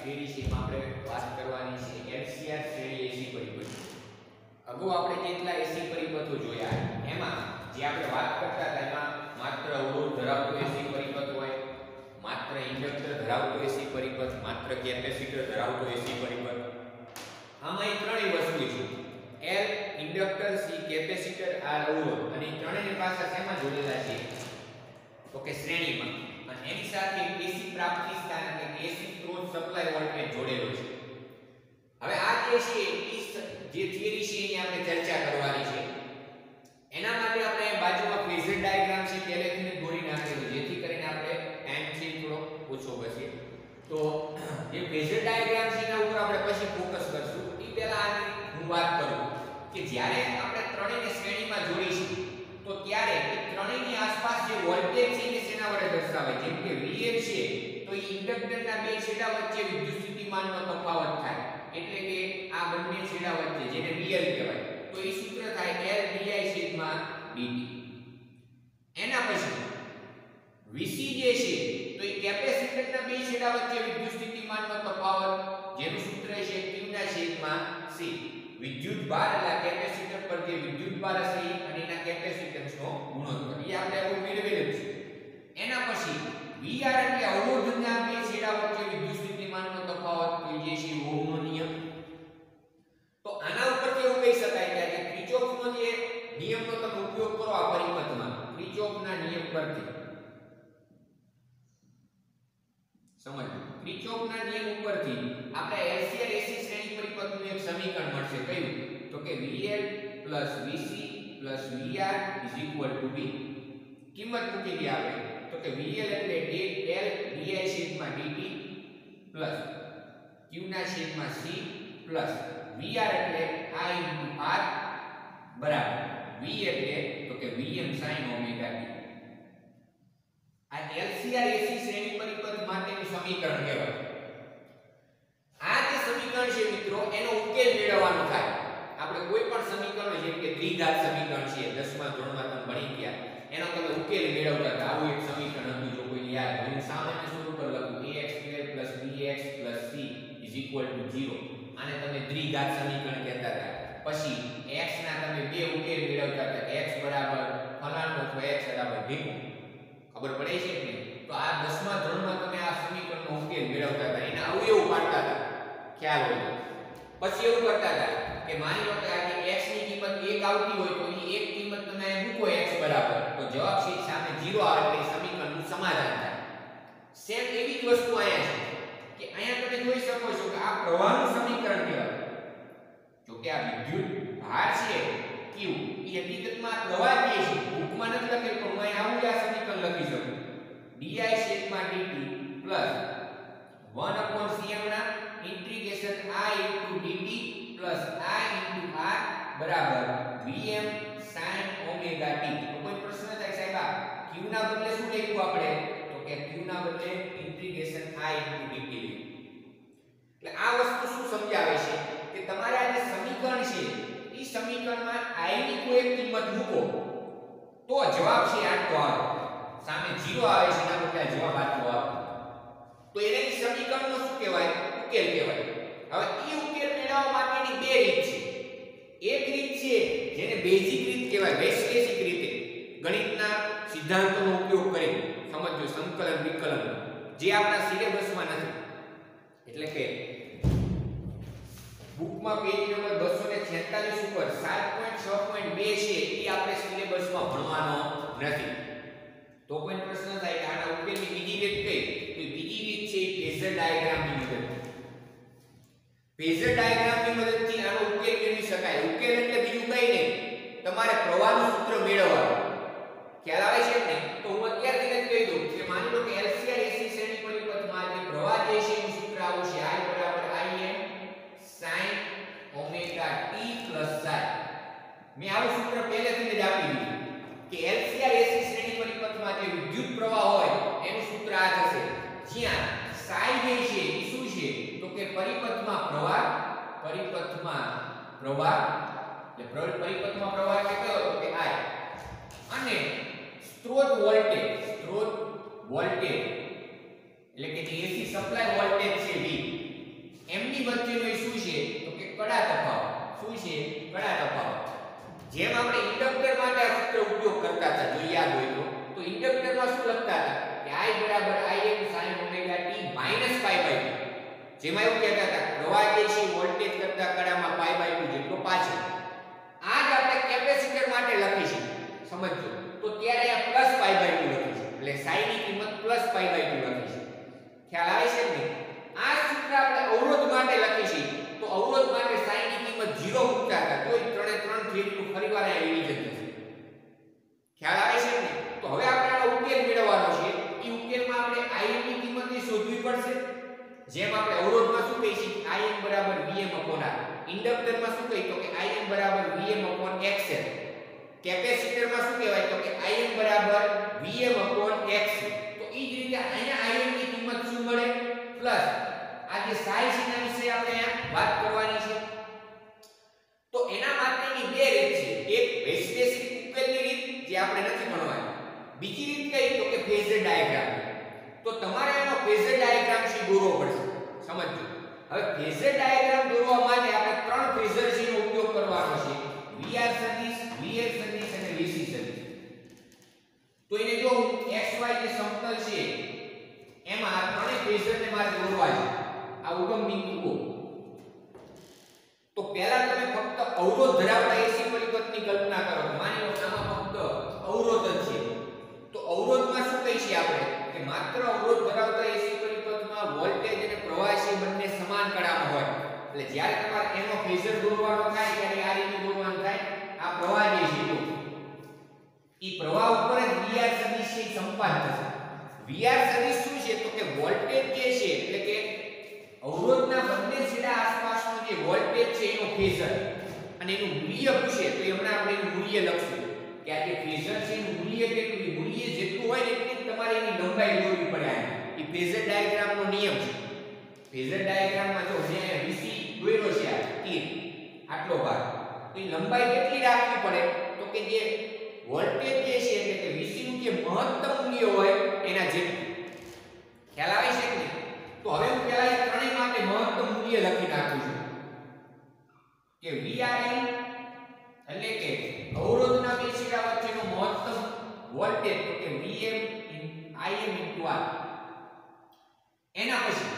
શ્રેણી શીટમાં આપણે વાત કરવાની છે LCR શ્રેણી એસી પરિપથ. અગાઉ આપણે કેટલા એસી પરિપથો જોયા, એમાં જે આપણે વાત કરતા હતા એમાં માત્ર અવરોધ ધરાવતો એસી પરિપથ હોય, માત્ર ઇન્ડક્ટર ધરાવતો એસી પરિપથ, માત્ર કેપેસિટર ધરાવતો એસી પરિપથ. આમાં એ ત્રણેય વસ્તુ છે, L inductor, C capacitor, R અવરોધ, અને ત્રણેયની પાસે શેમાં જોડેલા છે તો કે શ્રેણીમાં, અને એની સાથે એસી પ્રાપ્તિ સ્થાન એટલે એસી સ્ત્રોત સપ્લાય વોલ્ટેજ જોડેલો છે. હવે આ જે છે જે થિયરી છે એની આપણે ચર્ચા કરવાની છે. એના માટે આપણે બાજુમાં ફેઝર ડાયાગ્રામ છે પહેલેથી દોરી નાખેલું, જેથી કરીને આપણે ટાઈમ છે થોડો ઓછો બચે. તો જે ફેઝર ડાયાગ્રામ છે એના ઉપર આપણે પછી ફોકસ કરશું. એ પહેલા આની હું વાત કરું કે જ્યારે આપણે ત્રણેયને શ્રેણીમાં જોડીશું તો ત્યારે એ ત્રણેયની આસપાસ જે વોલ્ટેજ છે એ શેના વડે દર્શાવે, જેમ કે VL છે તો એ ઇન્ડક્ટરના બે છેડા વચ્ચે વિદ્યુત સ્થિતિમાનનો તફાવત થાય, એટલે કે આ બંને છેડા વચ્ચે જેને VL કહેવાય, તો એ સૂત્ર થાય L di/dt. એના પછી VC જે છે તો એ કેપેસિટરના બે છેડા વચ્ચે વિદ્યુત સ્થિતિમાનનો તફાવત, જેનું સૂત્ર છે Q/C. વિદ્યુત ભાર એટલે કેપેસિટર પર જે વિદ્યુત ભાર હશે અને એના કેપેસિટન્સનો ગુણોત્તર, એ આપણે એવું મેળવેલું છે. એના પછી VR એટલે અવરોધના બે છેડા વચ્ચે વિદ્યુત સ્થિતિમાનનો તફાવત, તો જે છે ઓહમનો નિયમ. તો આના ઉપરથી એવું કહી શકાય કે કિર્ચોફનો જે નિયમનો તમે ઉપયોગ કરો આ પરિપથમાં, કિર્ચોફના નિયમ પરથી સમજો. કિર્ચોફના નિયમ ઉપરથી આપણે LCR AC શ્રેણી પરિપથનું એક સમીકરણ મળશે. કયું? તો કે VL VC VR V. કિંમત મૂકી દઈએ આપણે, તો કે VL એટલે L di/dt plus Q/C plus VR એટલે I/R બરાબર V એટલે તો કે Vm sin ઓમેગા t. આ LCR AC શ્રેણી પરિપથ માટેનું સમીકરણ કહેવાય. આ જે સમીકરણ છે મિત્રો, એનો ઉકેલ મેળવવાનો થાય. આપણે કોઈ પણ સમીકરણ, જેમ કે દ્વિઘાત સમીકરણ છે 10મા ધોરણમાં તમે ભણી ગયા, એનો તમે ઉકેલ મેળવતા હતા. આવું એક સમીકરણ હતું, જો કોઈ યાદ હોય, એનું સામાન્ય સ્વરૂપ લખું ax2 bx c = 0. આને તમે દ્વિઘાત સમીકરણ કહેતા હતા. પછી x ના તમે બે ઉકેલ મેળવતા હતા, x બરાબર ફલાણું અથવા x બરાબર ઢીકું. ખબર પડે છે કે તો આ 10મા ધોરણમાં તમે આ સમીકરણનો ઉકેલ મેળવતા હતા, એને અવયવ પાડતા હતા, ખ્યાલ હોય. પછી એવું કરતા હતા કે માની લો કે આ x ની કિંમત 1 આવતી હોય તો એ એક કિંમત તમે મૂકો x બરાબર, તો જવાબ છે સામે 0 આવે એટલે સમીકરણનું સમાધાન થાય. સેમ એવી જ વસ્તુ અહીંયા છે કે અહીંયા તમે જોઈ શકો છો કે આ પ્રવાહનું સમીકરણ કહેવાય. જો કે આ વિદ્યુત ભાર છે Q, એ હકીકતમાં પ્રવાહ જે છે બુકમાં નથી લખેલ, પણ હું અહીં આવું આ સમીકરણ લખી શકું di/dt પ્લસ 1/cm ના ઇન્ટિગ્રેશન I/dt પ્લસ I/R બરાબર Vm sin ઓમેગા t. તો કોઈ પ્રશ્ન થાય સાહેબ, આ Q ના બદલે શું લખ્યું આપણે? તો કે Q ના બદલે ઇન્ટિગ્રેશન I/dt લખ્યું. એટલે આ વસ્તુ શું સમજાવે છે કે તમારે આ જે સમીકરણ છે એ સમીકરણમાં I ની કોઈ એક કિંમત મૂકો તો જવાબ છે આટલો આવે. સામે 0 આવે છે એના બદલે જવાબ આટલો આવે, તો એને સમીકરણનો શું કહેવાય? ઉકેલ કહેવાય. હવે એ ઉકેલ મેળવવા માટેની બે રીત છે. એક રીત છે જેને બેઝિક રીત કહેવાય, વૈશ્લેષિક રીતે ગણિતના સિદ્ધાંતોનો ઉપયોગ કરી સમજો, સંકલન વિકલન, જે આપણા સિલેબસમાં નથી. એટલે કે બુકમાં પેજ નંબર 246 ઉપર 7.6.2 છે એ આપણે સિલેબસમાં ભણવાનો નથી. તો કોઈ પ્રશ્ન થાય કે આના ઉકેલની બીજી રીત કઈ? તો બીજી રીત છે ફેઝર ડાયાગ્રામની મદદથી. ફેઝર ડાયાગ્રામની મદદથી આનો ઉકેલ મેળવી શકાય. ઉકેલ એટલે બીજું કંઈ નહીં, તમારે પ્રવાહનું સૂત્ર મેળવવાનું. ખ્યાલ આવે છે ને? તો હું અત્યારથી જ કહી દઉં કે માની લો કે LCR AC શ્રેણી પરિપથમાં જે પ્રવાહ જે છે એનું સૂત્ર આવશે I બરાબર Im sin omega t plus psi. મેં આવું સૂત્ર પહેલેથી જ આપી દીધું કે LCR AC શ્રેણી પરિપથમાં જે વિદ્યુત પ્રવાહ હોય એનું સૂત્ર આ થશે, જ્યાં psi જે છે એ શું છે? તો કે પરિપથમાં પ્રવાહ એટલે પરિપથમાં પ્રવાહ કેટલો હતો કે I, અને સ્ત્રોત વોલ્ટેજ એટલે કે જે AC સપ્લાય વોલ્ટેજ છે V, છે કડા તફાવત. જેમ આપણે ઇન્ડક્ટર માટે આ સૂત્ર ઉપયોગ કરતા હતા જો યાદ હોય તો ઇન્ડક્ટરમાં શું લખતા હતા કે I Im sin omega t - pi/2. જેમાં એવું કહેતા હતા પ્રવાહ જે છે વોલ્ટેજ કરતા કડામાં pi/2 જેટલો પાછળ. આ જ આપણે કેપેસિટર માટે લખીશું સમજો તો ત્યારે આ +pi/2 લખીશું એટલે sin ની કિંમત +pi/2 લખીશું. ખ્યાલ આવે છે ને? આ સૂત્ર આપણે અવરોધ માટે લખીશું તો અવરોધ માટે sin ની કિંમત 0 મૂકતા હતા તોય 3 થિયરીનું ફરીવાર આ રિવિઝન થશે. ખ્યાલ આવે છે ને? તો હવે આપણે આનો ઉકેલ મેળવવાનો છે. એ ઉકેલમાં આપણે Im ની કિંમત શોધવી પડશે. જેમ આપણે અવરોધમાં શું કહીશું Im Vm/R. ઇન્ડક્ટરમાં શું કહી તો કે Im Vm/xl. કેપેસિટરમાં શું કહેવાય તો કે Im Vm/x. તો એ જ રીતે અહીંયા Im ની કિંમત શું મળે પ્લસ આ જે સાઈ છે એના વિશે આપણે અહીંયા વાત કરવાની છે. તો એના માટેની બે રીત છે. એક વૈશ્લેષિક ઉકેલની રીત જે આપણે નથી ભણવાની. બીજી રીત કઈ તો કે ફેઝર ડાયાગ્રામ. તો તમારે આનો ફેઝર ડાયાગ્રામ છે દોરવો પડશે. સમજો. હવે ફેઝર ડાયાગ્રામ દોરવા માટે આપણે ત્રણ ફેઝર છે નો ઉપયોગ કરવાનો છે. VR સદિશ, VL સદિશ અને VC સદિશ. તો એને જો XY જે સમતલ છે એમાં આ ત્રણેય ફેઝરને મારે દોરવા છે. આ ઉગમ બિંદુઓ. તો પહેલા તમે ફક્ત અવરોધ ધરાવતા AC પરિપથની કલ્પના કરો. માની લો આમાં ફક્ત અવરોધ જ છે. તો અવરોધમાં શું કહીએ આપણે કે માત્ર અવરોધ ધરાવતા AC પરિપથમાં વોલ્ટેજ અને પ્રવાહ છે બંને સમાન કડામાં હોય. એટલે જ્યારે તમારે એનો ફેઝર દોરવાનો થાય ત્યારે આ રીતે દોરવાનું થાય. આ પ્રવાહ જે છે તો ઈ પ્રવાહ ઉપર જ VR સદિશ છે સંપાત થશે. VR સદિશ શું છે તો કે વોલ્ટેજ જે છે એટલે કે અવરોધના બંને છેડા આસપાસનો જે વોલ્ટેજ છે એનો ફેઝર અને એનું મૂલ્ય પૂછે તો હમણાં આપણે એનું મૂલ્ય લખશું કે આ જે ફેઝર છે એનું મૂલ્ય કેટલું મૂલ્ય જેટલું હોય ને એટલી તમારે એની લંબાઈ દોરવી પડે. એ ફેઝર ડાયાગ્રામનો નિયમ છે. ફેઝર ડાયાગ્રામમાં જો અહીંયા VC દોર્યો છે આ તીર આટલો ભાગ તો એ લંબાઈ કેટલી રાખવી પડે તો કે જે વોલ્ટેજ જે છે એટલે કે VC નું જે મહત્તમ મૂલ્ય હોય એના જેટલું. ખ્યાલ આવે છે કે તો હવે હું પહેલા એ ત્રણેય માટે મહત્તમ મૂલ્ય લખી નાખું છું કે VRL એટલે કે અવરોધના બે છેડા વચ્ચેનો મહત્તમ વોલ્ટેજ તો કે Vm Im × R. એના પછી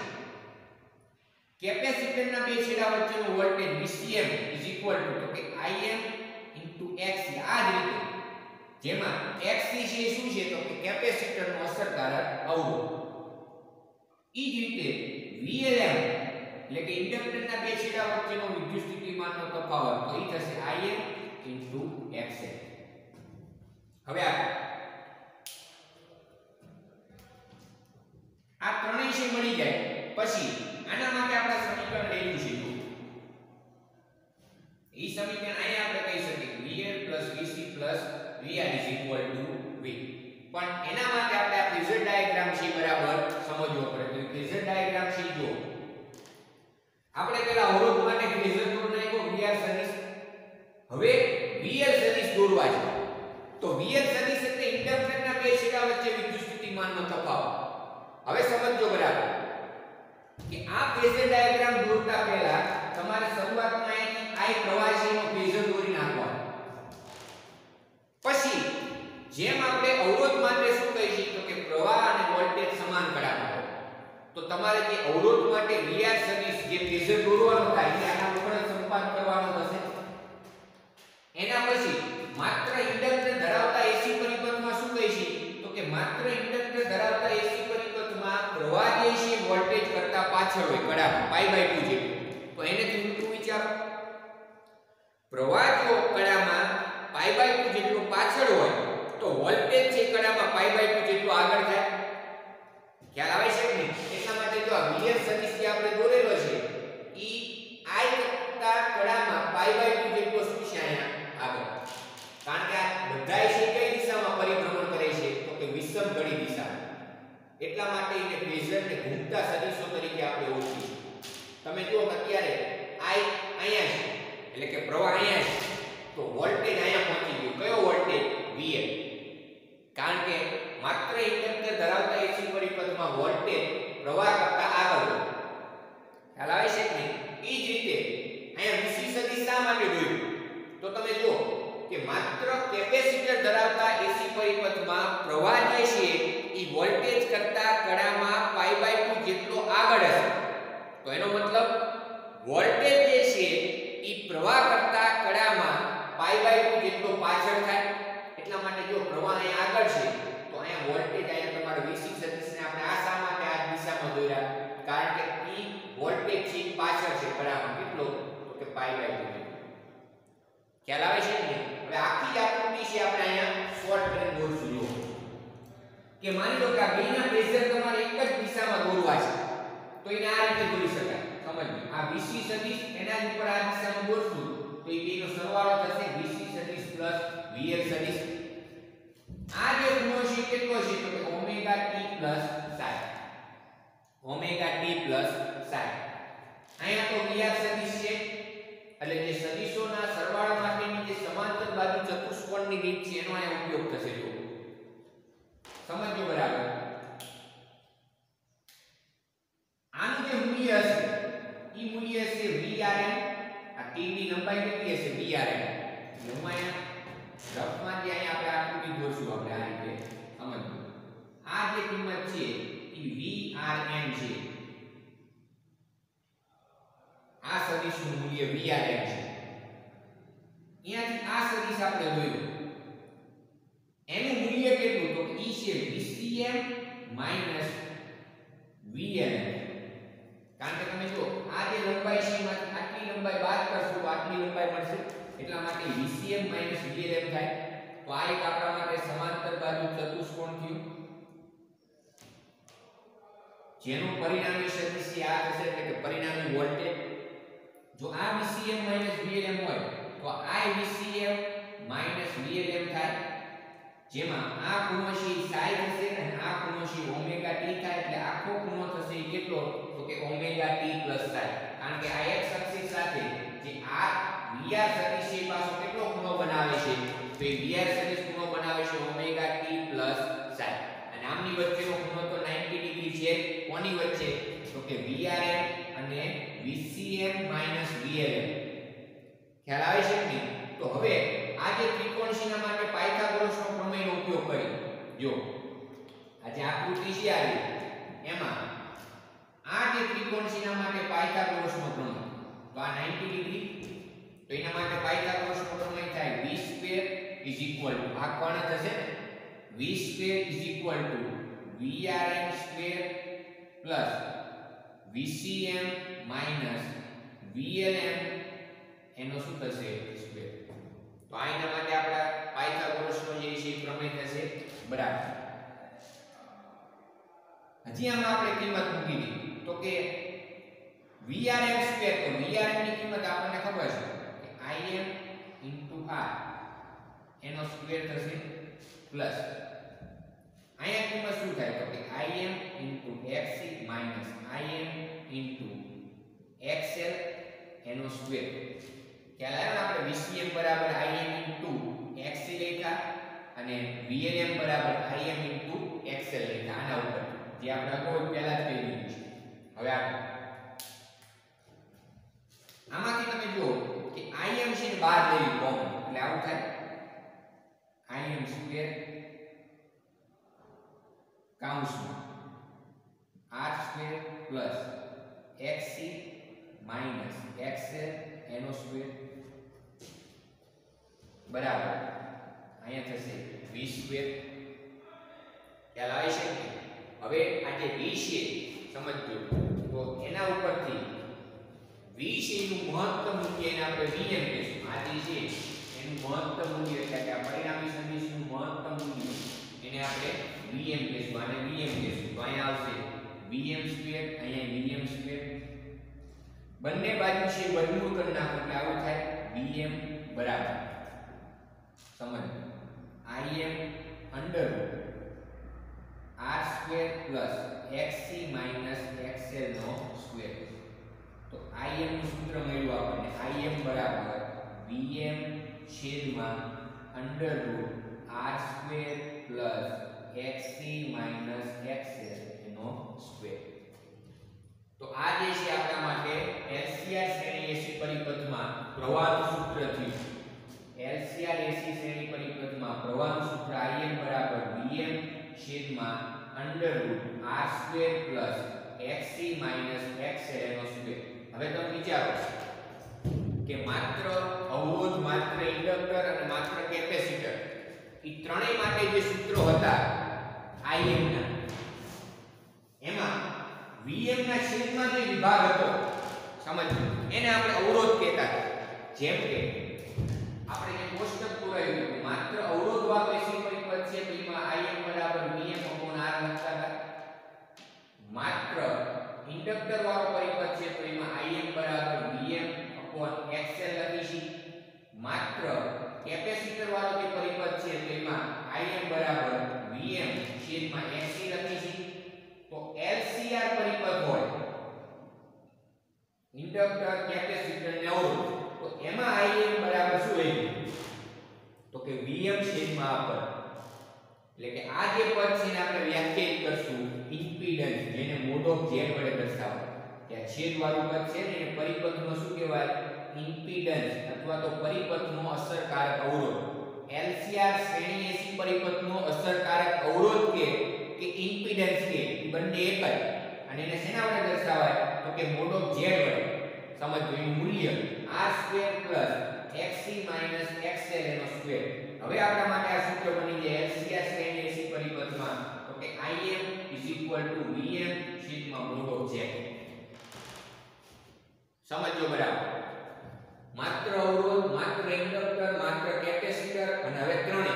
કેપેસિટરના બે છેડા વચ્ચેનો વોલ્ટેજ VCM તો કે Im × Xc. આ જ રીતે જેમાં Xc છે શું છે તો કે કેપેસિટરનો અસરકારક અવરોધ. ઈ જ રીતે VLM એટલે કે ઇન્ડક્ટરના બે છેડા વચ્ચેનો વિદ્યુત સ્થિતિમાનનો તફાવત તો ઈ થશે Im × Xl. હવે આ ત્રણેય છે મળી જાય પછી આના માટે આપણે સમીકરણ લઈ લઈશું. ઈ સમીકરણ અહીંયા આપણે કહી શકીએ VL VC VR V. પણ એના માટે આપણે આ ફેઝર ડાયાગ્રામ છે બરાબર સમજવો પડે. તો ફેઝર ડાયાગ્રામ છે જો આપણે પહેલા અવરોધ માટે ફેઝર દોર નાખ્યો VR સદિશ. હવે VL સદિશ દોરવા છે. તો VL સદિશ એટલે ઇન્ડક્ટરના બે છેડા વચ્ચે વિદ્યુત સ્થિતિમાનનો તફાવત. હવે સમજો બરાબર કે આ ફેઝર ડાયાગ્રામ દોરતા પહેલા તમારે શરૂઆતમાં અહીં I પ્રવાહ છે એનો ફેઝર દોરી નાખવાનો. પછી જેમ આપણે અવરોધ માટે શું કહીશું તો કે પ્રવાહ અને વોલ્ટેજ સમાન કડામાં હોય. તો તમારે જે અવરોધ માટે VR સદિશ જે ફેઝર દોરવાનો થાય એ આના ઉપર સંપાત કરવાનો થશે. એના પછી માત્ર ઇન્ડક્ટર ધરાવતા AC પરિપથમાં શું કહીશું તો કે માત્ર ઇન્ડક્ટર ધરાવતા AC પરિપથમાં પ્રવાહ જે છે વોલ્ટેજ કરતા પાછળ હોય કડામાં pi/2 જેટલું. તો એને ઊંધું વિચારો. પ્રવાહ જો કડામાં pi/2 જેટલું પાછળ હોય તો વોલ્ટેજ છે કડામાં pi/2 જેટલું આગળ થાય. ખ્યાલ આવે છે ને? એટલા માટે જો આ VL સદિશ જે આપણે દોરેલો છે ઈ I કરતા કડામાં pi/2 જેટલો શું છે અહીંયા આગળ. કારણ કે આ બધાય છે કઈ દિશામાં પરિભ્રમણ કરે છે તો કે વિષમ ઘડી દિશામાં. એટલા માટે એને ફેઝર ને ઘૂમતા સદિશો તરીકે આપણે ઓળખીશું. તમે જુઓ કે અત્યારે I અહીંયા છે એટલે કે પ્રવાહ અહીંયા છે તો વોલ્ટેજ અહીંયા પહોંચી ગયો. કયો વોલ્ટેજ? VL. કારણ કે માત્ર ઇન્ડક્ટર ધરાવતા AC પરિપથમાં વોલ્ટેજ પ્રવાહ કરતા આગળ હોય. ખ્યાલ આવે છે કે ઈ જ રીતે અહીંયા VC સદિશ શા માટે કેપેસિટર ધરાવતા એસી પરિપથમાં પ્રવાહ જે છે એ વોલ્ટેજ કરતા કડામાં π/2 જેટલો આગળ હશે. તો એનો મતલબ વોલ્ટેજ જે છે એ પ્રવાહ કરતા કડામાં π/2 જેટલો પાછળ થાય. એટલા માટે જો પ્રવાહ અહીંયા આગળ છે તો અહીંયા વોલ્ટેજ અહીંયા તમારો VC સદિશને આપણે આ શા માટે આ દિશામાં દોર્યા? કારણ કે ઈ વોલ્ટેજ છે પાછળ છે કડામાં કેટલો? તો કે π/2. ખ્યાલ આવે છે ને? હવે આખી આકૃતિ છે આપણે અહીંયા શોર્ટ કરીને દોરશું. જો કે માની લો કે આ બેના ફેઝર તમારે એક જ દિશામાં દોરવા છે તો એને આ રીતે દોરી શકાય. સમજો આ VC સદિશ એના જ ઉપર આ દિશામાં દોરશું તો એ બેનો સરવાળો થશે VC સદિશ પ્લસ VL સદિશ. આ જે ખૂણો છે કેટલો છે? તો કે omega t plus Sai. Omega t plus Sai. અહીંયા તો VR સદિશ છે એટલે જે સદિશોના સરવાળા માટેની જે સમાંતર બાજુ ચતુષ્કોણની રીત છે એનો અહીંયા ઉપયોગ થશે. જો સમજો બરાબર. આનું જે મૂલ્ય હશે ઈ મૂલ્ય છે VRM. આ t ની લંબાઈ કેટલી હશે? VRM. લંબાઈ રફમાં જે અહીંયા આપણે આકૃતિ દોરશું આપણે આ રીતે સમજો. આ જે કિંમત છે ઈ VRM છે. આ સદિશનું મૂલ્ય VRM છે. અહીંયાથી આ સદિશ આપણે જોયું એનું મૂલ્ય કેટલું? તો ઈ છે VCM VLM. કારણ કે તમે જો આ જે લંબાઈ છે એમાંથી આટલી લંબાઈ બાદ કરશો તો આટલી લંબાઈ મળશે. એટલા માટે VCM VLM થાય. તો આ એક આપણા માટે સમાંતર બાજુ ચતુષ્કોણ થયું જેનું પરિણામી સદિશ આ થશે એટલે કે પરિણામી વોલ્ટેજ. જો આ VCM VLM હોય તો આ VCM VLM થાય જેમાં આ ખૂણો છે સાઈ થશે અને આ ખૂણો છે ઓમેગા t થાય એટલે આખો ખૂણો થશે કેટલો? તો કે ઓમેગા t પ્લસ સાઈ. કારણ કે આ x અક્ષ સાથે જે આ VR સદિશ છે પાછો કેટલો ખૂણો બનાવે છે? તો એ VR સદિશ ખૂણો બનાવે છે ઓમેગા t પ્લસ સાઈ. અને આમની વચ્ચેનો ખૂણો તો 90 ડિગ્રી છે. કોની વચ્ચે? તો કે VRM અને VCM VLM. ખ્યાલ આવે છે કે? તો હવે આ જે ત્રિકોણશીના માટે પાયથાગોરસનો પ્રમેયનો ઉપયોગ કરી. જો આ જે આકૃતિ છે આ એમાં આ જે ત્રિકોણશીના માટે પાયથાગોરસનો પ્રમેય તો આ 90 ડિગ્રી તો એના માટે પાયથાગોરસનો પ્રમેય થાય v² આ કોણ થશે? v² VRM² VCM VLM એનો શું થશે? સ્ક્વેર. તો આ એના માટે આપણા પાયથાગોરસનો જે છે પ્રમેય થશે બરાબર. હજી આમાં આપણે કિંમત મૂકી દીધી તો કે VRM² તો VRM ની કિંમત આપણને ખબર છે કે Im * R એનો સ્ક્વેર થશે પ્લસ અહીંયા કિંમત શું થાય? તો કે Im * XC - Im * XL એનો સ્ક્વેર. ખ્યાલ આવ્યો? આપણે VCM બરાબર Im * XC લેખા અને VLM બરાબર Im * XL લેખા આના ઉપર જે આપણે કોઈ પહેલા જ કહી દીધું છે. હવે આમાંથી તમે જુઓ કે Im છે બહાર લેવી કોમન એટલે આવું થાય Im² કૌંસમાં R² plus XC minus XL એનો સ્ક્વેર બરાબર અહીંયા થશે v². ખ્યાલ આવે છે? હવે આ જે v છે સમજજો તો એના ઉપરથી v છે એનું મહત્તમ મૂલ્ય એને આપણે vm કહીશું. આ જે છે એનું મહત્તમ મૂલ્ય એટલે કે આ પરિણામી સદિશનું મહત્તમ મૂલ્ય એને આપણે vm કહીશું. આને vm કહીશું. તો અહીંયા આવશે vm², અહીંયા vm². બંને બાજુ છે વર્ગમૂળ કરી નાખો એટલે આવું થાય vm બરાબર સમજ Im √R² plus XC minus XL નો સ્ક્વેર. તો Im નું સૂત્ર મળ્યું આપણને Im બરાબર vm છેદમાં √R² plus XC minus XL નો સ્ક્વેર. તો આ જે છે આપણા માટે LCR શ્રેણી એસી પરિપથમાં પ્રવાહનું સૂત્ર થયું. LCR AC શ્રેણી પરિપથમાં પ્રવાહનું સૂત્ર Im બરાબર Vm છેદમાં √r² xc xl એનો સ્ક્વેર. હવે તમે વિચારો કે માત્ર અવરોધ, માત્ર ઇન્ડક્ટર અને માત્ર કેપેસિટર એ ત્રણેય માટે જે સૂત્રો હતા Im ના, એમાં Vm ના છેદમાં જે વિભાગ હતો, સમજો, એને આપણે અવરોધ કહેતા હતા. જેમ કે આપણે જે કોષ્ટક પૂરાયું હતું, માત્ર અવરોધ વાળો એસી પરિપથ છે તો એમાં Im બરાબર Vm/R લખતા હતા. માત્ર ઇન્ડક્ટર વાળો પરિપથ છે તો એમાં Im બરાબર Vm/xl લખીશું. માત્ર કેપેસિટર વાળો જે પરિપથ છે તો એમાં Im બરાબર Vm/xc લખીશું. તો LCR પરિપથ હોય, ઇન્ડક્ટર, કેપેસિટર ને અવરોધ, તો એમાં Im બરાબર શું હોય? તો કે Vm/R. એટલે કે આ જે પદ છે એને આપણે વ્યાખ્યાયિત કરશું ઇમ્પિડન્સ, જેને મોડ ઓફ Z વડે દર્શાવો. કે આ છેદ વાળું પદ છે ને એને પરિપથનો શું કહેવાય? ઇમ્પિડન્સ અથવા તો પરિપથનો અસરકારક અવરોધ. LCR શ્રેણી એસી પરિપથનો અસરકારક અવરોધ કે ઇમ્પિડન્સ કે બંને એક જ. અને એને શેના વડે દર્શાવાય? તો કે મોડ ઓફ Z વડે. સમજો, એનું મૂલ્ય r² xc xl એનો સ્ક્વેર. હવે આપણા માટે આ સૂત્ર બની જાય LCR શ્રેણી એસી પરિપથમાં તો કે Im Vm છેદમાં મોડ ઓફ Z. સમજો બરાબર? માત્ર અવરોધ, માત્ર ઇન્ડક્ટર, માત્ર કેપેસિટર અને હવે ત્રણેય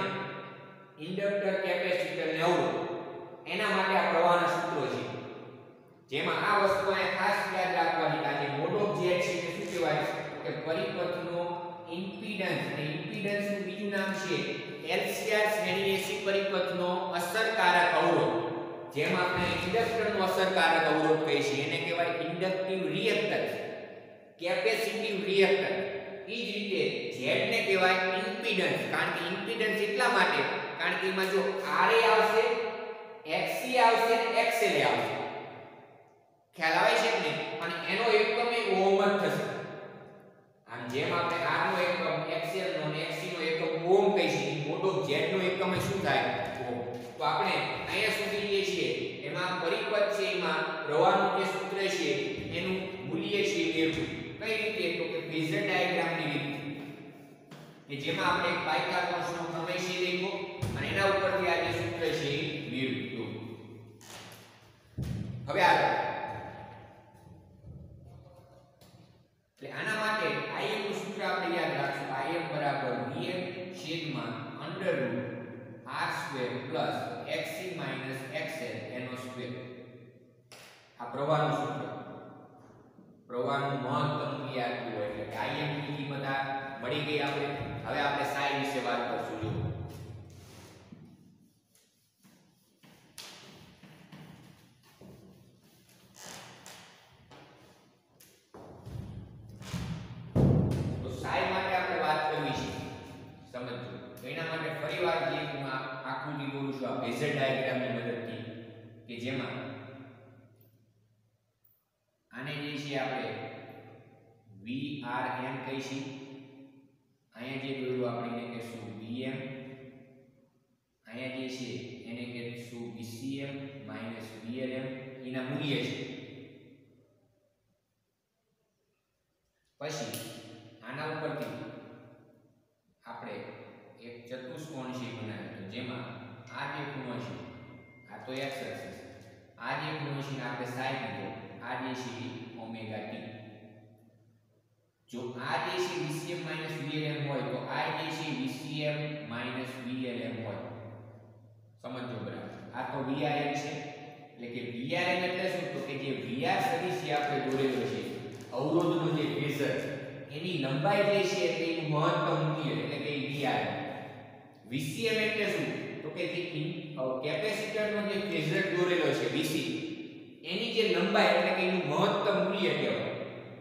ઇન્ડક્ટર, કેપેસિટર ને અવરોધ, એના માટે આ પ્રવાહના સૂત્રો છે. જેમાં આ વસ્તુ અહીંયા ખાસ યાદ રાખવાની કે જે મોડ ઓફ Z છે તે શું કહેવાય? કે પરિપથનો ઇમ્પિડન્સ, અને ઇમ્પિડન્સ નું બીજું નામ છે LCR શ્રેણી એસી પરિપથનો અસરકારક અવરોધ. જેમ આપણે ઇન્ડક્ટરનો અસરકારક અવરોધ કહીએ છીએ એને કહેવાય ઇન્ડક્ટિવ રિએક્ટન્સ, કેપેસિટિવ રિએક્ટન્સ. એ જ રીતે Z ને કહેવાય ઇમ્પિડન્સ. કારણ કે ઇમ્પિડન્સ એટલા માટે કારણ કે એમાં જો Ra આવશે, Xc આવશે, XL આવશે. ખ્યાલ આવે છે ને? અને એનો એકમ એ ઓહમ જ થશે. આમ જેમ આપણે R નો એકમ, XL નો અને XC નો એકમ ઓહમ કહીએ, મોડ ઓફ Z નો એકમ એ શું થાય? ઓહમ. તો આપણે અહીંયા સુધી જે છે એમાં પરિપથ છે, એમાં પ્રવાહનું જે સૂત્ર છે એનું મૂલ્ય છે મેળવ્યું. કઈ રીતે? તો કે ફેઝર ડાયાગ્રામની રીતે, કે જેમાં આપણે એક પાયકાર્બોનનો પ્રમેય છે લખ્યો અને એના ઉપરથી આ જે સૂત્ર છે એ મેળવ્યું. હવે આગળ એટલે આના માટે Im નું સૂત્ર આપણે યાદ રાખશું. Im બરાબર Vm છેદમાં √r² xc xl એનો સ્ક્વેર. આ પ્રવાહનું સૂત્ર, પ્રવાહનું મહત્તમ મૂલ્ય આપ્યું હોય એટલે કે Im ની કિંમત આ મળી ગઈ આપણે. હવે આપણે psi વિશે વાત કરશું. જો તો psi માટે આપણે વાત કરવી છે. સમજો, તો એના માટે ફરીવાર જે હું આકૃતિ દોરું છું આ ફેઝર ડાયાગ્રામની મદદથી, કે જેમાં આને જે છે આપણે Vrm કહીશું. અહીંયા જે દોર્યું આપણે એને કહીશું Vm. અહીંયા જે છે એને કહીશું Vcm Vlm એના મૂલ્ય છે. પછી આના ઉપરથી આપણે એક ચતુષ્કોણ છે બનાવ્યો, જેમાં આ જે ખૂણો છે આ તો x એક્સિસ, આ જે ખૂણો છે આપણે sin લીધો, આ જે છે ઓમેગા t. જો આ જે છે Vcm Vlm હોય તો આ જે છે Vcm Vlm હોય. સમજો બરાબર? આ તો Vrm છે. એટલે કે Vrm એટલે શું? તો કે જે VR સદિશ આપણે દોરેલો છે અવરોધનો જે ફેઝર, એની લંબાઈ જે છે એટલે એનું મહત્તમ મૂલ્ય એટલે કે Vrm. Vcm એટલે શું? તો કે જે કેપેસિટરનો જે ફેઝર દોરેલો છે Vc, એની જે લંબાઈ એટલે કે એનું મહત્તમ મૂલ્ય કહેવાય.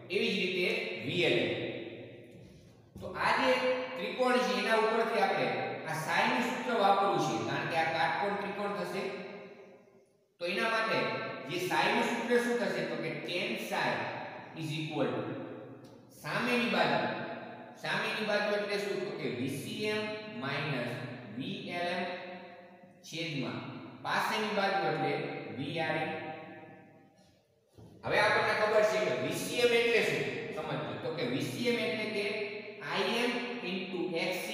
એવી જ રીતે Vl. તો આ જે ત્રિકોણ છે એના ઉપરથી આપણે આ sin નું સૂત્ર વાપરવું છે, કારણ કે આ કાટકોણ ત્રિકોણ થશે. તો એના માટે જે sin નું સૂત્ર શું થશે? તો કે tan psi સામેની બાજુ સામેની બાજુ એટલે શું તો કે VCM VLM છેદમાં પાસેની બાજુ એટલે VRM. હવે આપણને ખબર છે કે VCM એટલે શું સમજજો તો કે VCM એટલે કે IM XC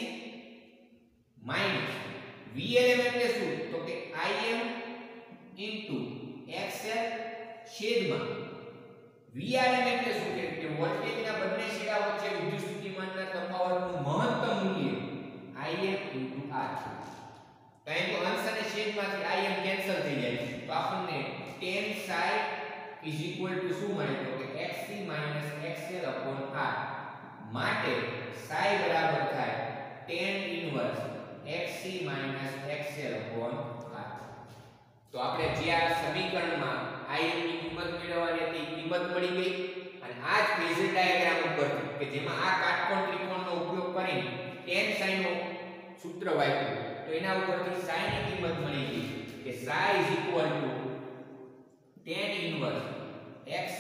VLM એટલે શું તો કે IM XL છેદમાં VRM એટલે શું કે વોલ્ટેજના બંને છેડા વચ્ચે વિદ્યુત સ્થિતિમાનના તફાવતનું મહત્તમ મૂલ્ય IM R. કારણ કે અંશ અને છેદમાંથી IM કેન્સલ થઈ જાય છે તો આપણને tan psi શું મળે તો કે XC XL R. માટે psi બરાબર થાય tan inverse XC XL R. તો આપણે જે આ સમીકરણમાં IM ની કિંમત મેળવવાની હતી કિંમત મળી ગઈ અને આ જ ફેઝર ડાયાગ્રામ ઉપરથી કે જેમાં આ કાટકોણ ત્રિકોણનો ઉપયોગ કરીને tan psi નો સૂત્ર વાપર્યું તો એના ઉપરથી psi ની કિંમત મળી ગઈ કે psi tan inverse XC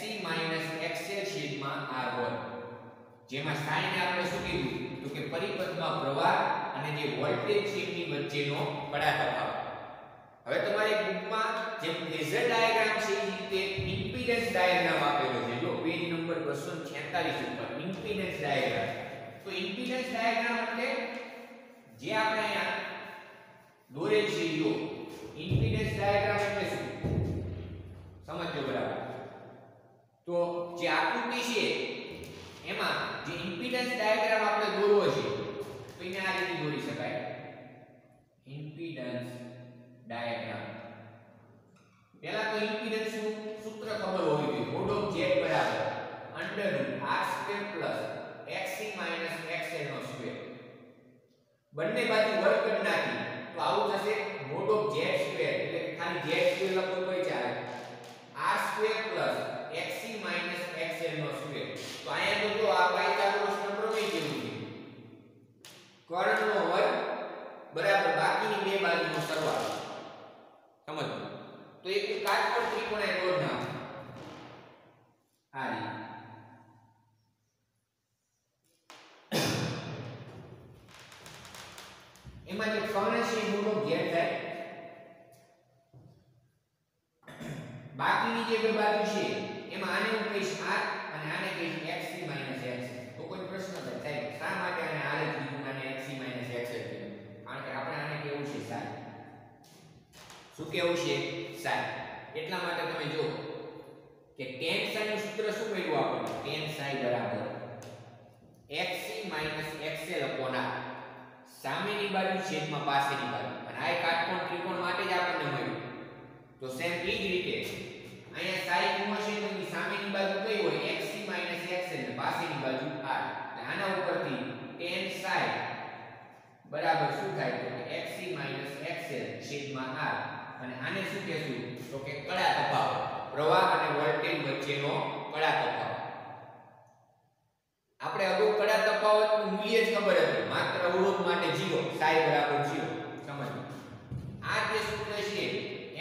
XL છેદમાં R1. જેમાં psi ને આપણે શું કીધું તો કે પરિપથમાં પ્રવાહ અને જે વોલ્ટેજ છે એની વચ્ચેનો કડા તફાવત. હવે તમારી બુકમાં જે ફેઝર ડાયાગ્રામ છે એ રીતે ઇમ્પિડન્સ ડાયાગ્રામ આપેલો છે જો પેજ નંબર 246 ઉપર ઇમ્પિડન્સ ડાયાગ્રામ. તો ઇમ્પિડન્સ ડાયાગ્રામ એટલે જે આપણે અહીંયા દોરેલ છે જો ઇમ્પિડન્સ ડાયાગ્રામ એટલે શું સમજજો બરાબર. તો જે આકૃતિ છે એમાં જે ઇમ્પિડન્સ ડાયાગ્રામ આપણે દોરવો છે તો એને આ રીતે દોરી શકાય. ઇમ્પિડન્સ ડાયાગ્રામ પહેલા તો ઇમ્પિડન્સ નું સૂત્ર ખબર હોવી જોઈએ. mod of z બરાબર √r² xc xl નો સ્ક્વેર. બંને બાજુ વર્ગ કરી નાખી તો આવું થશે mod of z² એટલે ખાલી z² લખો તોય ચાલે r² xc xl નો સ્ક્વેર. તો અહીંયા તો જો આ પાયથાગોરસ નો પ્રમેય જેવું છે. કર્ણનો વર્ગ બરાબર બાકીની બે બાજુનો સરવાળો. સમજો તો એક કાટકોણ ત્રિકોણ એ દોર નામ આ રીતે એમાં જે કર્ણ છે મોટો ઘેર થાય બાકીની જે બે બાજુ છે એમાં આને હું કહીશ r અને આને કહીશ xc xl. તો કોઈ પ્રશ્ન થાય શા માટે આને r કીધું અને xc xl કીધું? કારણ કે આપણે આને કેવું છે psi. શું કેવું છે psi. એટલા માટે તમે જો કે tan psi નું સૂત્ર શું મળ્યું આપણને tan psi બરાબર xc xl r. સામેની બાજુ છેદમાં પાસેની બાજુ અને આ કાટકોણ ત્રિકોણ માટે જ આપણને મળ્યું. તો સેમ એ જ રીતે અહીંયા psi નું હશે તો એની સામેની બાજુ કઈ હોય xc xl ને પાસેની બાજુ r. એટલે આના ઉપરથી tan psi બરાબર શું થાય તો કે xc xl છેદમાં r. અને આને શું કહેશું તો કે કડા તફાવત પ્રવાહ અને વોલ્ટેજ વચ્ચેનો કડા તફાવત. આપણે અગાઉ કડા તફાવતનું મૂલ્ય જ ખબર હતું માત્ર અવરોધ માટે 0 psi બરાબર 0. સમજો આ જે સૂત્ર છે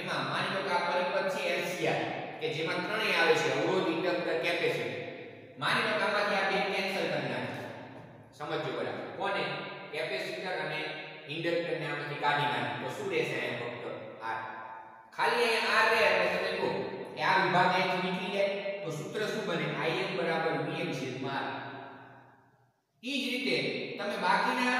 એમાં માની લો કે આ પરિપથ છે LCR કે જેમાં ત્રણેય આવે છે અવરોધ ઇન્ડક્ટર કેપેસિટર. માની લો કે આમાંથી આ બે કેન્સલ કરી નાખીએ. સમજો બરાબર કોને કેપેસિટર અને ઇન્ડક્ટર ને આમાંથી કાઢી નાખીએ તો શું રહેશે અહીંયા ફક્ત R. ખાલી અહીંયા R રહે એટલે તમે કહો કે આ વિભાગ અહીંથી નીકળી જાય તો સૂત્ર શું બને IM VM છેદમાં R. ઈ જ રીતે તમે બાકીના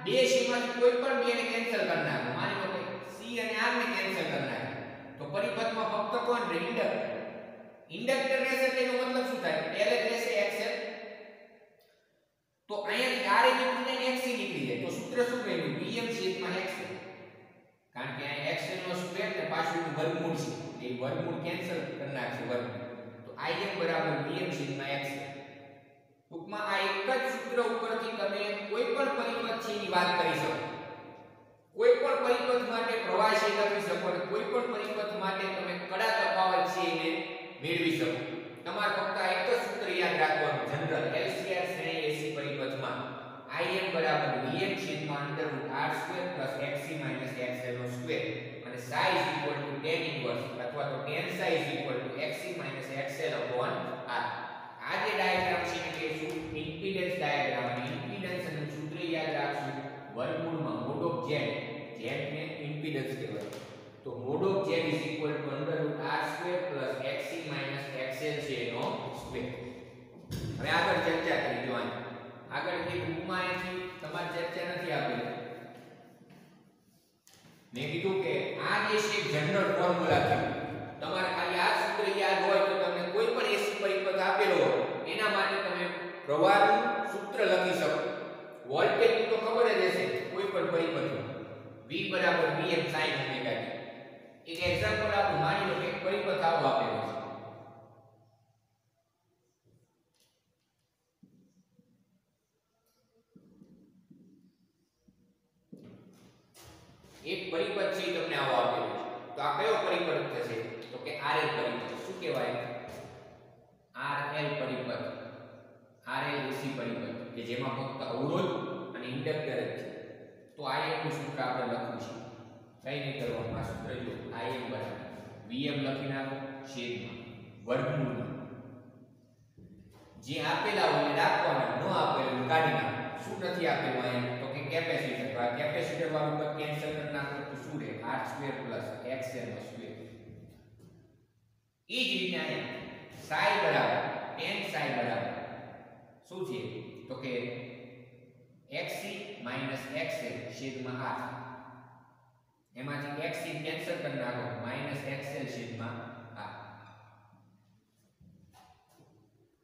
બે સીમાંથી કોઈ પણ બેને કેન્સલ કરી નાખો. માની લો કે C અને R ને કેન્સલ કરી નાખો તો પરિપથમાં ફક્ત કોણ રહે ઇન્ડક્ટર. ઇન્ડક્ટર રહેશે તેનો મતલબ શું થાય L રહેશે XL. તો અહીંયાથી R નીકળી જાય XC નીકળી જાય તો સૂત્ર શું બન્યું VM છેદમાં XL. કારણ કે અહીં XL નો સ્ક્વેર ને પાછળનું વર્ગમૂળ છે એ વર્ગમૂળ કેન્સલ કરી નાખશે વર્ગમૂળ. તો IM બરાબર VM છેદમાં XL. ટૂંકમાં આ એક જ સૂત્ર ઉપરથી તમે કોઈ પણ પરિપથ છે એની વાત કરી શકો. કોઈ પણ પરિપથ માટે પ્રવાહ છે લખી શકો અને કોઈ પણ પરિપથ માટે તમે કડા તફાવત છે એને મેળવી શકો. તમારે ફક્ત આ એક જ સૂત્ર યાદ રાખવાનું જનરલ LCR શ્રેણી AC પરિપથમાં IM બરાબર VM છેદમાં √r² xc xl નો સ્ક્વેર અને psi tan inverse અથવા તો tan psi xc xl r. આ જે ડાયાગ્રામ છે એને કહીશું ઇમ્પિડન્સ ડાયાગ્રામ. અને વર્ગમૂળમાં mod of z, z ને ઇમ્પિડન્સ કહેવાય, તો mod of z is equal to under root r square plus xc minus xl છે એનો સ્ક્વેર. હવે આગળ ચર્ચા કરી જો આગળ જે ટૂંકમાં અહીંથી તમારી ચર્ચા નથી આપેલી. મેં કીધું કે આ જે છે જનરલ ફોર્મ્યુલા છે, તમારે ખાલી આ સૂત્ર યાદ હોય તો તમને કોઈ પણ એસી પરિપથ આપેલો હોય એના માટે તમે પ્રવાહનું સૂત્ર લખી શકો. વોલ્ટેજ તો ખબર જ હશે કોઈ પણ પરિપથનું V બરાબર Vm sin ઓમેગા t. એક એક્ઝામ્પલ આપું, માની લો કે એક પરિપથ આવો આપેલો છે. એક પરિપથ છે તમને આવો આપેલો છે, તો આ કયો પરિપથ થશે? તો કે RL પરિપથ. શું કહેવાય? RL પરિપથ. RL AC પરિપથ કે જેમાં ફક્ત અવરોધ અને ઇન્ડક્ટર જ છે. તો Im નું સૂત્ર આપણે લખવું છે. કઈ નહીં કરવાનું, આ સૂત્ર જો Im બરાબર Vm લખી નાખો છેદમાં વર્ગમૂળમાં જે આપેલા હોય રાખવાના, ન આપેલું કાઢી નાખો. શું નથી આપેલું અહીંયા? તો કે કેપેસિટર. તો આ કેપેસિટર વાળું પદ કેન્સલ કરી નાખો તો શું રહે? r² + xl નો સ્ક્વેર. એ જ રીતે અહીંયા psi બરાબર tan psi બરાબર શું છે? તો કે xc - xl છેદમાં r. એમાંથી xc કેન્સલ કરી નાખો -xl છેદમાં r.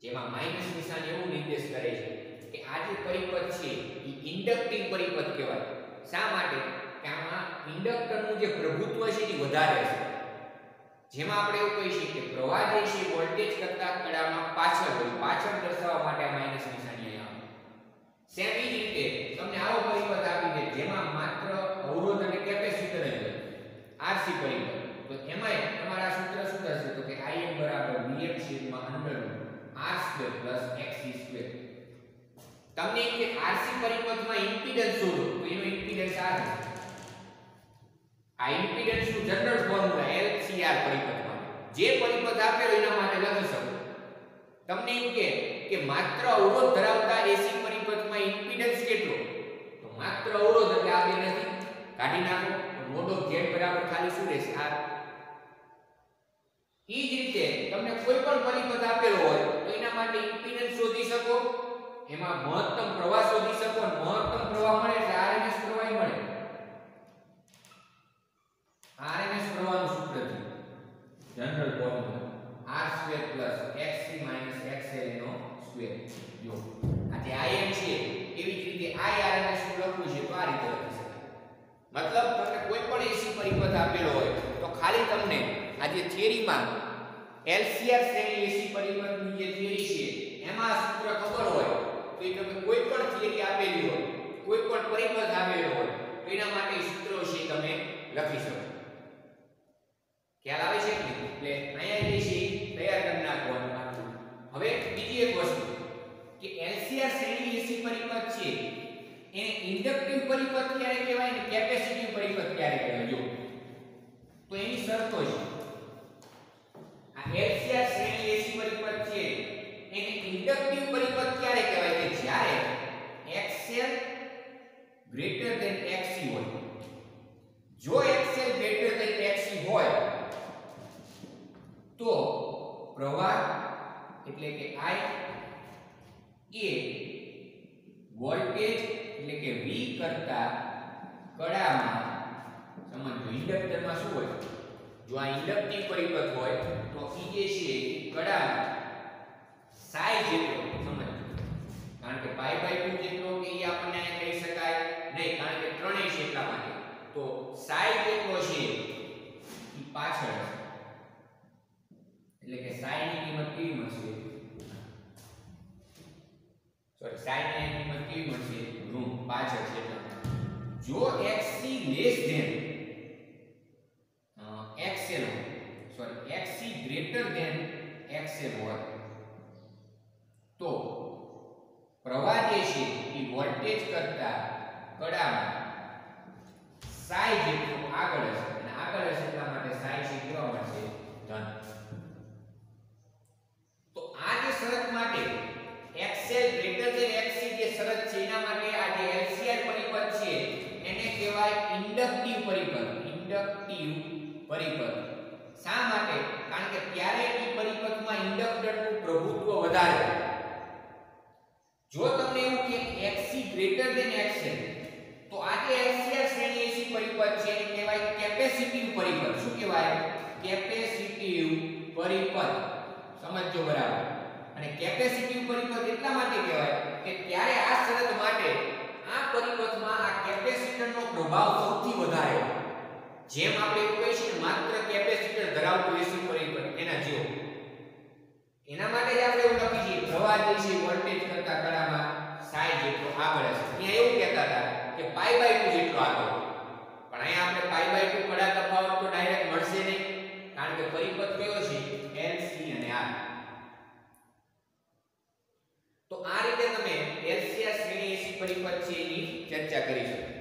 જેમાં માઈનસ નિશાન એવું નિર્દેશ કરે છે કે આ જે પરિપથ છે એ ઇન્ડક્ટિવ પરિપથ કહેવાય. શા માટે? કે આમાં ઇન્ડક્ટરનું જે પ્રભુત્વ છે એ વધારે છે. જેમાં આપણે એવું કહી શકીએ કે પ્રવાહ જે છે વોલ્ટેજ કરતા કડામાં પાછળ હોય, પાછળ દર્શાવવા માટે આ માઈનસ નિશાની અહીંયા આવે. સેમ એ જ રીતે તમને આવો પરિપથ આપી દે જેમાં માત્ર અવરોધ અને કેપેસિટર જ હોય, RC પરિપથ, તો એમાંય તમારા સૂત્ર શું થશે? તો કે Im બરાબર Vm છેદમાં અંદર r² + xc². તમને કે RC પરિપથમાં ઇમ્પિડન્સ શોધો તો એનો ઇમ્પિડન્સ આ છે. આ ઇમ્પિડન્સ નું જનરલ ફોર્મ્યુલા LCR પરિપથમાં જે પરિપથ આપેલો એના માટે લખી શકો. તમને એમ કે માત્ર અવરોધ ધરાવતા AC પરિપથમાં ઇમ્પિડન્સ કેટલો? તો માત્ર અવરોધ એટલે આ બે નથી, કાઢી નાખો તો mod of z બરાબર ખાલી શું રહેશે? r. એ જ રીતે તમને કોઈ પણ પરિપથ આપેલો હોય તો એના માટે ઇમ્પિડન્સ શોધી શકો, એમાં મહત્તમ પ્રવાહ શોધી શકો, અને મહત્તમ પ્રવાહ મળે એટલે RMS પ્રવાહ મળે. RMS પ્રવાહનું સૂત્ર છે general formula r² + xc - xl નો સ્ક્વેર. જો આ જે Im છે એવી જ રીતે IRMS નું લખવું છે તો આ રીતે લખી શકાય. મતલબ તમને કોઈ પણ AC પરિપથ આપેલો હોય તો ખાલી તમને આ જે થિયરીમાં LCR શ્રેણી AC પરિપથની જે થિયરી છે એમાં સૂત્ર ખબર હોય તો એ તમે કોઈ પણ થિયરી આપેલી હોય, કોઈ પણ પરિપથ આપેલો હોય તો એના માટે સૂત્રો છે તમે લખી શકો. ખ્યાલ આવે છે કે? એટલે અહીંયા જે છે તૈયાર કરી નાખવાનું. હવે બીજી એક વસ્તુ કે LCR શ્રેણી AC પરિપથ છે એને ઇન્ડક્ટિવ પરિપથ ક્યારે કહેવાય ને કેપેસિટિવ પરિપથ ક્યારે કહેવાય? જો તો એની શરતો છે. આ LCR શ્રેણી AC પરિપથ છે એને ઇન્ડક્ટિવ પરિપથ ક્યારે કહેવાય? કે જ્યારે XL > XC હોય. જો XL > XC હોય તો પ્રવાહ એટલે કે I એ વોલ્ટેજ એટલે કે V કરતા કડામાં, સમજો ઇન્ડક્ટરમાં શું હોય? જો આ ઇન્ડક્ટિવ પરિપથ હોય તો E જે છે કડામાં psi જેટલો, સમજો, કારણ કે π/2 જેટલો કે એ આપણને કહી શકાય નહીં, કારણ કે ત્રણેય છે એટલા માટે. તો psi જેટલો છે એ પાછળ છે, એટલે કે psi ની કિંમત કેવી મળશે? psi ની કિંમત કેવી મળશે? ઋણ પાછળ છે. જો xc xl xc xl હોય તો પ્રવાહ જે છે એ વોલ્ટેજ કરતા કડામાં psi જેટલું આગળ હશે, અને આગળ હશે એટલા માટે psi છે કેવા મળશે? ધન. તો આ જે શરત માટે XL > XC જે શરત છે એના માટે આ જે LCR પરિપથ છે પરિપથ. શા માટે? કારણ કે ત્યારે એ પરિપથમાં ઇન્ડક્ટરનું પ્રભુત્વ વધારે. જો તમને એવું કે xc ગ્રેટર ધેન xl તો આ જે LCR શ્રેણી AC પરિપથ છે એને કહેવાય કેપેસિટીવ પરિપથ. શું કહેવાય? કેપેસિટીવ પરિપથ. સમજજો બરાબર. અને કેપેસિટીવ પરિપથ એટલા માટે કહેવાય કે ત્યારે આ શરત માટે આ પરિપથમાં આ કેપેસિટરનો પ્રભાવ સૌથી વધારે હોય. જેમ આપણે એવું કહીશું ને માત્ર કેપેસિટર ધરાવતું AC પરિપથ એના જેવો. એના માટે જ આપણે એવું લખી છીએ પ્રવાહ જે છે વોલ્ટેજ કરતા કડામાં psi જેટલો આગળ હશે. અહીંયા એવું કહેતા હતા કે π/2 જેટલો આગળ. પણ અહીંયા આપણે π/2 કડા તફાવત તો ડાયરેક્ટ મળશે નહીં, કારણ કે પરિપથ કયો છે? LC અને R. તો આ રીતે તમે LCR શ્રેણી AC પરિપથ છે એની ચર્ચા કરી શકો.